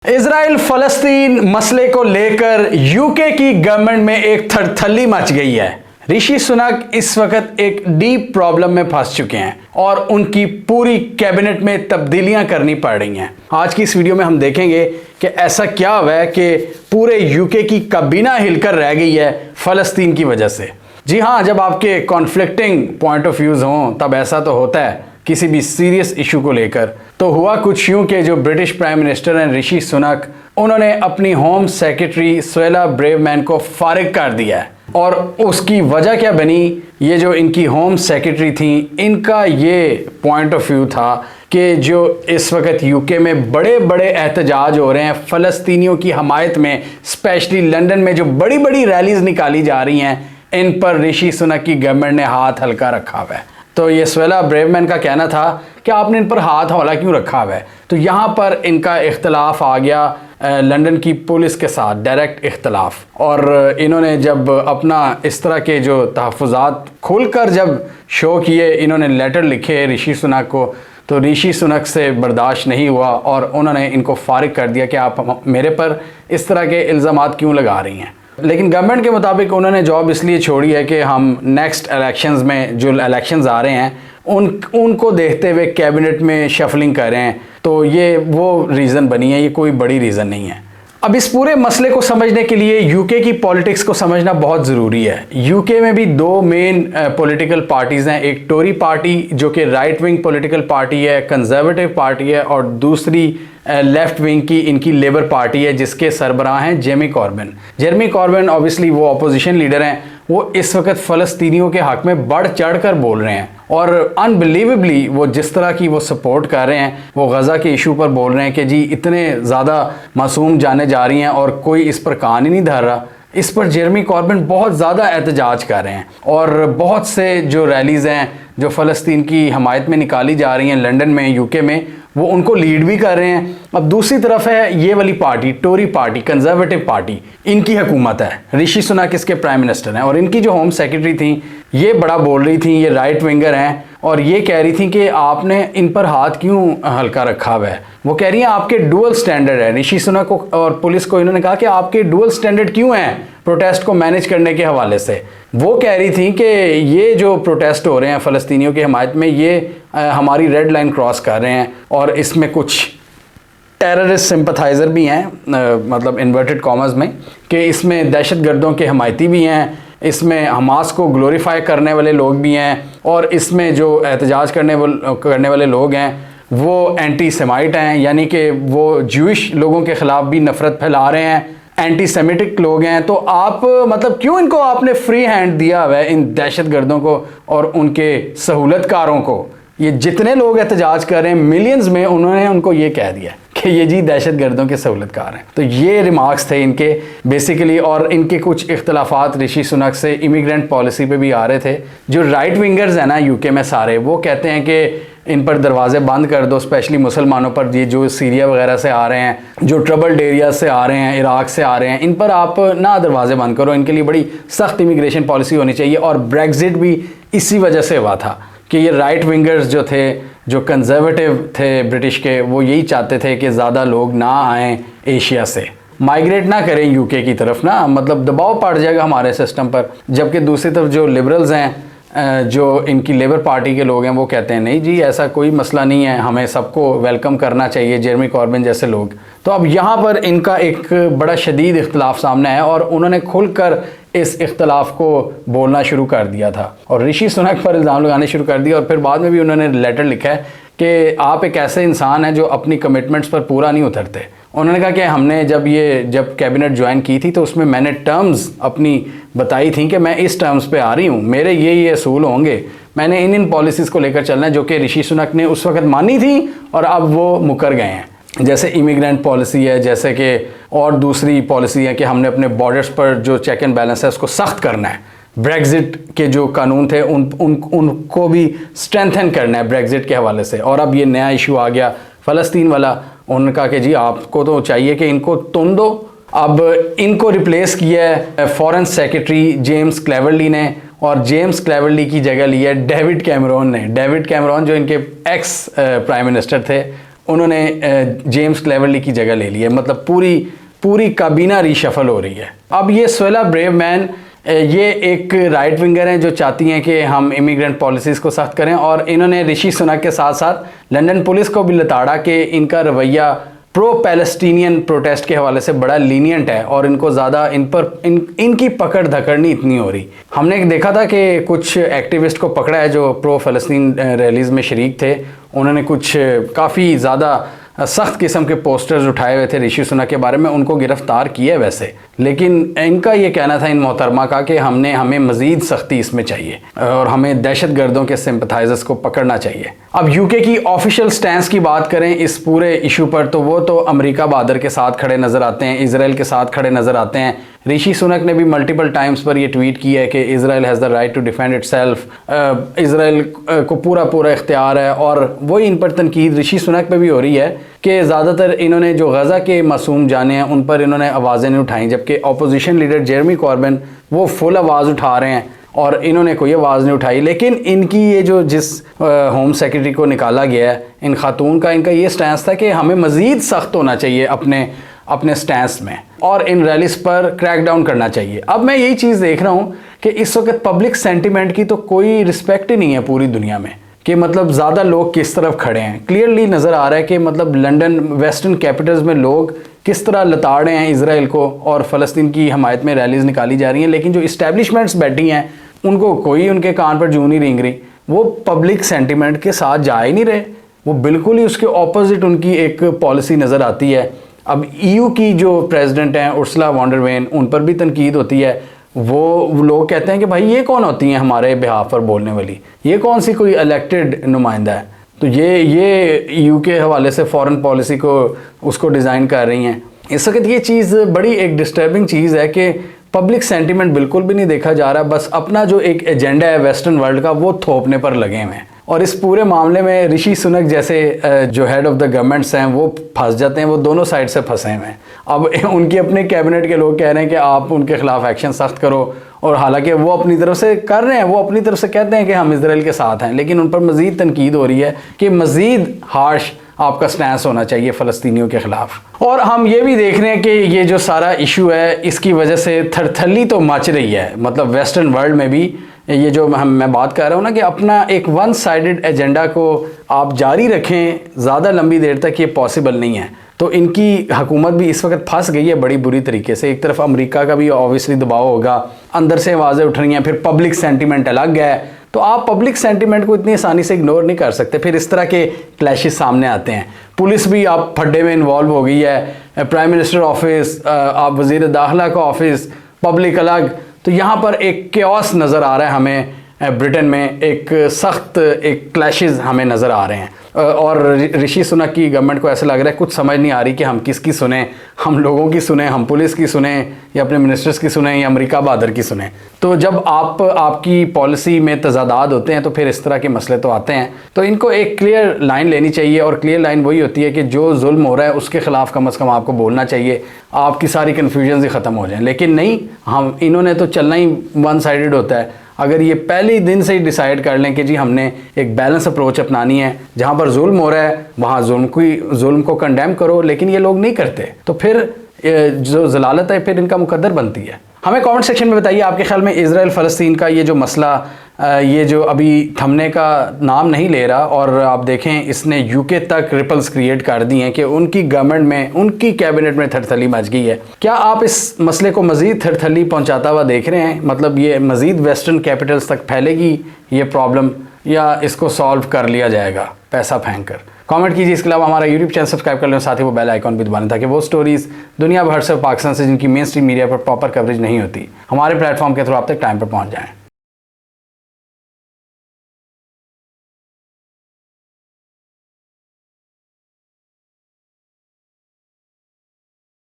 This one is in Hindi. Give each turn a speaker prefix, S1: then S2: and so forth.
S1: इजराइल फलस्तीन मसले को लेकर यूके की गवर्नमेंट में एक थरथल्ली मच गई है। ऋषि सुनक इस वक्त एक डीप प्रॉब्लम में फंस चुके हैं और उनकी पूरी कैबिनेट में तब्दीलियां करनी पड़ रही हैं। आज की इस वीडियो में हम देखेंगे कि ऐसा क्या हुआ है कि पूरे यूके की काबीना हिलकर रह गई है फलस्तीन की वजह से। जी हाँ, जब आपके कॉन्फ्लिक्टिंग पॉइंट ऑफ व्यूज हों तब ऐसा तो होता है किसी भी सीरियस इशू को लेकर। तो हुआ कुछ यूं कि जो ब्रिटिश प्राइम मिनिस्टर हैं ऋषि सुनक, उन्होंने अपनी होम सेक्रेटरी सुएला ब्रेवमैन को फारिग कर दिया है। और उसकी वजह क्या बनी, ये जो इनकी होम सेक्रेटरी थी, इनका ये पॉइंट ऑफ व्यू था कि जो इस वक्त यूके में बड़े बड़े एहतजाज हो रहे हैं फ़लस्तीनियों की हमायत में, स्पेशली लंदन में जो बड़ी बड़ी रैलीज निकाली जा रही हैं, इन पर ऋषि सुनक की गवर्नमेंट ने हाथ हल्का रखा हुआ है। तो ये सुएला ब्रेवमैन का कहना था कि आपने इन पर हाथ हौला क्यों रखा हुआ है। तो यहाँ पर इनका इख्तलाफ आ गया लंदन की पुलिस के साथ, डायरेक्ट इख्तलाफ। और इन्होंने जब अपना इस तरह के जो तहफ़्फ़ुज़ात खुलकर जब शो किए, इन्होंने लेटर लिखे ऋषि सुनक को, तो ऋषि सुनक से बर्दाश्त नहीं हुआ और उन्होंने इनको फारिग कर दिया कि आप मेरे पर इस तरह के इल्ज़ामात क्यों लगा रही हैं। लेकिन गवर्नमेंट के मुताबिक उन्होंने जॉब इसलिए छोड़ी है कि हम नेक्स्ट इलेक्शंस में, जो इलेक्शंस आ रहे हैं, उनको देखते हुए कैबिनेट में शफलिंग कर रहे हैं। तो ये वो रीज़न बनी है, ये कोई बड़ी रीज़न नहीं है। अब इस पूरे मसले को समझने के लिए यूके की पॉलिटिक्स को समझना बहुत ज़रूरी है। यूके में भी दो मेन पॉलिटिकल पार्टीज़ हैं, एक टोरी पार्टी जो कि राइट विंग पॉलिटिकल पार्टी है, कंजर्वेटिव पार्टी है, और दूसरी लेफ्ट विंग की इनकी लेबर पार्टी है जिसके सरबराह हैं Jeremy Corbyn. Jeremy Corbyn obviously वो अपोजिशन लीडर हैं, वो इस वक्त फ़लस्तीनियों के हक़ में बढ़ चढ़ कर बोल रहे हैं और अनबिलीवेबली वो जिस तरह की वो सपोर्ट कर रहे हैं, वो गज़ा के इशू पर बोल रहे हैं कि जी इतने ज़्यादा मासूम जाने जा रही हैं और कोई इस पर कान ही नहीं धर रहा। इस पर जेरेमी कॉर्बिन बहुत ज़्यादा एहतजाज कर रहे हैं और बहुत से जो रैलीज़ हैं जो फ़लस्तीन की हमायत में निकाली जा रही हैं लंदन में, यूके में, वो उनको लीड भी कर रहे हैं। अब दूसरी तरफ है ये वाली party, Tory party, Conservative party, इनकी हुकूमत है, ऋषि सुनक इसके प्राइम मिनिस्टर हैं। और इनकी जो होम सेक्रेटरी थी, ये बड़ा बोल रही थी, ये राइट विंगर हैं, और ये कह रही थी कि आपने इन पर हाथ क्यों हल्का रखा हुआ है। वो कह रही हैं आपके डुअल स्टैंडर्ड है। ऋषि सुनक को और पुलिस को इन्होंने कहा कि आपके डुअल स्टैंडर्ड क्यों हैं प्रोटेस्ट को मैनेज करने के हवाले से। वो कह रही थी कि ये जो प्रोटेस्ट हो रहे हैं फ़लस्तीनियों की हमायत में, ये हमारी रेड लाइन क्रॉस कर रहे हैं और इसमें कुछ टेररिस्ट सिंपथाइज़र भी हैं, मतलब इन्वर्टेड कॉमर्स में, कि इसमें दहशतगर्दों के हमायती भी हैं, इसमें हमास को ग्लोरीफाई करने वाले लोग भी हैं, और इसमें जो एहतजाज करने वाले लोग हैं वो एंटी सेमाइट हैं, यानी कि वो ज्यूइश लोगों के ख़िलाफ़ भी नफ़रत फैला रहे हैं, एंटी सेमिटिक लोग हैं। तो आप मतलब क्यों इनको आपने फ्री हैंड दिया हुआ है, इन दहशतगर्दों को और उनके सहूलतकारों को। ये जितने लोग एहतजाज कर रहे हैं मिलियंस में, उन्होंने उनको ये कह दिया कि ये जी दहशतगर्दों के सहूलतकार हैं। तो ये रिमार्क्स थे इनके बेसिकली, और इनके कुछ इख्तलाफात ऋषि सुनक से इमिग्रेंट पॉलिसी पे भी आ रहे थे। जो राइट विंगर्स हैं ना यूके में सारे, वो कहते हैं कि इन पर दरवाजे बंद कर दो, स्पेशली मुसलमानों पर, ये जो सीरिया वगैरह से आ रहे हैं, जो ट्रबल्ड एरिया से आ रहे हैं, इराक से आ रहे हैं, इन पर आप ना दरवाजे बंद करो, इनके लिए बड़ी सख्त इमिग्रेशन पॉलिसी होनी चाहिए। और ब्रेग्जिट भी इसी वजह से हुआ था कि ये राइट विंगर्स जो थे, जो कंजर्वेटिव थे ब्रिटिश के, वो यही चाहते थे कि ज़्यादा लोग ना आएँ एशिया से, माइग्रेट ना करें यूके की तरफ ना, मतलब दबाव पड़ जाएगा हमारे सिस्टम पर। जबकि दूसरी तरफ जो लिबरल्स हैं, जो इनकी लेबर पार्टी के लोग हैं, वो कहते हैं नहीं जी ऐसा कोई मसला नहीं है, हमें सबको वेलकम करना चाहिए, जेरेमी कॉर्बिन जैसे लोग। तो अब यहाँ पर इनका एक बड़ा शदीद इख्तलाफ सामने है और उन्होंने खुलकर इस इख्तलाफ को बोलना शुरू कर दिया था और ऋषि सुनक पर इल्ज़ाम लगाने शुरू कर दिया। और फिर बाद में भी उन्होंने लेटर लिखा है कि आप एक ऐसे इंसान हैं जो अपनी कमिटमेंट्स पर पूरा नहीं उतरते। उन्होंने कहा कि हमने जब कैबिनेट ज्वाइन की थी तो उसमें मैंने टर्म्स अपनी बताई थी कि मैं इस टर्म्स पे आ रही हूँ, मेरे ये असूल होंगे, मैंने इन पॉलिसीज़ को लेकर चलना है, जो कि ऋषि सुनक ने उस वक्त मानी थी और अब वो मुकर गए हैं। जैसे इमिग्रेंट पॉलिसी है, जैसे कि और दूसरी पॉलिसी है कि हमने अपने बॉर्डर्स पर जो चेक एंड बैलेंस है उसको सख्त करना है। ब्रेग्जिट के जो कानून थे उनको भी स्ट्रेंथन करना है ब्रेग्जिट के हवाले से। और अब ये नया इशू आ गया फ़लस्तीन वाला। उन्होंने कहा कि जी आपको तो चाहिए कि इनको तुन दो। अब इनको रिप्लेस किया है फॉरेन सेक्रेटरी जेम्स क्लेवर्ली ने, और जेम्स क्लेवर्ली की जगह ली है डेविड कैमरॉन ने। डेविड कैमरॉन जो इनके एक्स प्राइम मिनिस्टर थे, उन्होंने जेम्स क्लेवरली की जगह ले ली है। मतलब पूरी काबीना रीशफल हो रही है। अब ये सुएला ब्रेवमैन ये एक राइट विंगर हैं जो चाहती हैं कि हम इमिग्रेंट पॉलिसीज़ को सख्त करें, और इन्होंने ऋषि सुनक के साथ साथ लंदन पुलिस को भी लताड़ा कि इनका रवैया प्रो पैलेस्टीनियन प्रोटेस्ट के हवाले से बड़ा लीनियंट है और इनको ज़्यादा इनकी पकड़ धकड़नी इतनी हो रही। हमने देखा था कि कुछ एक्टिविस्ट को पकड़ा है जो प्रो फ़लस्तीन रैलीज़ में शरीक थे। उन्होंने कुछ काफ़ी ज़्यादा सख्त किस्म के पोस्टर्स उठाए हुए थे ऋषि सुनक के बारे में, उनको गिरफ्तार किया है वैसे, लेकिन इनका ये कहना था इन मोहतरमा का कि हमें मज़ीद सख्ती इसमें चाहिए और हमें दहशत गर्दों के सिंपथाइजर्स को पकड़ना चाहिए। अब यूके की ऑफिशियल स्टैंस की बात करें इस पूरे इशू पर, तो वो तो अमेरिका बहादुर के साथ खड़े नज़र आते हैं, इजराइल के साथ खड़े नज़र आते हैं। ऋषि सुनक ने भी मल्टीपल टाइम्स पर ये ट्वीट किया है कि Israel has the right to defend itself, Israel को पूरा इख्तियार है। और वही इन पर तनकीद ऋषि सुनक पे भी हो रही है कि ज़्यादातर इन्होंने जो गज़ा के मासूम जाने हैं उन पर इन्होंने आवाज़ें नहीं उठाई, जबकि अपोजिशन लीडर जेरेमी कॉर्बिन वो फुल आवाज़ उठा रहे हैं और इन्होंने कोई आवाज़ नहीं उठाई। लेकिन इनकी ये जो जिस होम सेक्रेटरी को निकाला गया है इन खातून का, इनका ये स्टैंस था कि हमें मज़ीद सख्त होना चाहिए अपने स्टैंस में और इन रैलीज पर क्रैक डाउन करना चाहिए। अब मैं यही चीज़ देख रहा हूँ कि इस वक्त पब्लिक सेंटिमेंट की तो कोई रिस्पेक्ट ही नहीं है पूरी दुनिया में कि मतलब ज़्यादा लोग किस तरफ खड़े हैं। क्लियरली नज़र आ रहा है कि मतलब लंदन वेस्टर्न कैपिटल्स में लोग किस तरह लताड़ रहे हैं इजराइल को और फ़लस्तीन की हमायत में रैलीज़ निकाली जा रही हैं, लेकिन जो इस्टेब्लिशमेंट्स बैठी हैं उनको कोई उनके कान पर जूं नहीं रेंग रही। वो पब्लिक सेंटिमेंट के साथ जा ही नहीं रहे, वो बिल्कुल ही उसके ऑपोजिट उनकी एक पॉलिसी नज़र आती है। अब EU की जो प्रेसिडेंट हैं उर्सुला वॉन डर लेयन, उन पर भी तनकीद होती है। वो लोग कहते हैं कि भाई ये कौन होती हैं हमारे बिहाफ पर बोलने वाली, ये कौन सी कोई इलेक्टेड नुमाइंदा है। तो ये EU के हवाले से फॉरेन पॉलिसी को उसको डिज़ाइन कर रही हैं। इस वक्त ये चीज़ बड़ी एक डिस्टर्बिंग चीज़ है कि पब्लिक सेंटिमेंट बिल्कुल भी नहीं देखा जा रहा, बस अपना जो एक एजेंडा है वेस्टर्न वर्ल्ड का वो थोपने पर लगे हुए हैं। और इस पूरे मामले में ऋषि सुनक जैसे जो हेड ऑफ द गवर्नमेंट्स हैं वो फंस जाते हैं, वो दोनों साइड से फंसे हुए हैं। अब उनकी अपने कैबिनेट के लोग कह रहे हैं कि आप उनके खिलाफ एक्शन सख्त करो, और हालांकि वो अपनी तरफ से कर रहे हैं, वो अपनी तरफ से कहते हैं कि हम इजराइल के साथ हैं, लेकिन उन पर मज़ीद तनकीद हो रही है कि मज़ीद हार्श आपका स्टैंस होना चाहिए फ़लस्तीनियों के ख़िलाफ़। और हम ये भी देख रहे हैं कि ये जो सारा इशू है इसकी वजह से थरथली तो मच रही है, मतलब वेस्टर्न वर्ल्ड में भी ये जो मैं बात कर रहा हूँ ना कि अपना एक वन साइडेड एजेंडा को आप जारी रखें ज़्यादा लंबी देर तक, ये पॉसिबल नहीं है। तो इनकी हुकूमत भी इस वक्त फंस गई है बड़ी बुरी तरीके से। एक तरफ अमेरिका का भी ऑब्वियसली दबाव होगा, अंदर से आवाज़ें उठ रही हैं, फिर पब्लिक सेंटिमेंट अलग है, तो आप पब्लिक सेंटिमेंट को इतनी आसानी से इग्नोर नहीं कर सकते। फिर इस तरह के क्लैशेस सामने आते हैं। पुलिस भी आप फड्डे में इन्वॉल्व हो गई है, प्राइम मिनिस्टर ऑफिस, आप वज़ीर दाखिला का ऑफिस, पब्लिक अलग। तो यहाँ पर एक केओस नज़र आ रहा है हमें ब्रिटेन में, एक सख्त एक क्लैशेस हमें नज़र आ रहे हैं। और ऋषि सुनक की गवर्नमेंट को ऐसा लग रहा है कुछ समझ नहीं आ रही कि हम किसकी सुने, हम लोगों की सुने, हम पुलिस की सुने, या अपने मिनिस्टर्स की सुने, या अमेरिका बहादुर की सुने। तो जब आपकी पॉलिसी में तजादाद होते हैं तो फिर इस तरह के मसले तो आते हैं। तो इनको एक क्लियर लाइन लेनी चाहिए, और क्लियर लाइन वही होती है कि जो जुल्म हो रहा है उसके ख़िलाफ़ कम अज़ कम आपको बोलना चाहिए, आपकी सारी कन्फ्यूजन ही ख़त्म हो जाए। लेकिन नहीं, इन्होंने तो चलना ही वन साइडेड होता है। अगर ये पहले दिन से ही डिसाइड कर लें कि जी हमने एक बैलेंस अप्रोच अपनानी है, जहाँ पर जुल्म हो रहा है वहाँ जुल्म को कंडेम करो, लेकिन ये लोग नहीं करते, तो फिर जो जलालत है फिर इनका मुकद्दर बनती है। हमें कमेंट सेक्शन में बताइए आपके ख्याल में इजराइल फ़लस्तीन का ये जो मसला, ये जो अभी थमने का नाम नहीं ले रहा, और आप देखें इसने यूके तक रिपल्स क्रिएट कर दी हैं कि उनकी गवर्नमेंट में, उनकी कैबिनेट में थरथली मच गई है। क्या आप इस मसले को मज़ीद थरथली पहुंचाता हुआ देख रहे हैं? मतलब ये मज़ीद वेस्टर्न कैपिटल्स तक फैलेगी ये प्रॉब्लम, या इसको सॉल्व कर लिया जाएगा पैसा फेंक कर? कमेंट कीजिए। इसके अलावा हमारा यूट्यूब चैनल सब्सक्राइब कर लें, साथ ही वो बेल आइकॉन भी दबाएं ताकि वो स्टोरीज़ दुनिया भर से, पाकिस्तान से जिनकी मेन स्ट्रीम मीडिया पर प्रॉपर कवरेज नहीं होती, हमारे प्लेटफॉर्म के थ्रू आप तक टाइम पर पहुंच जाएं।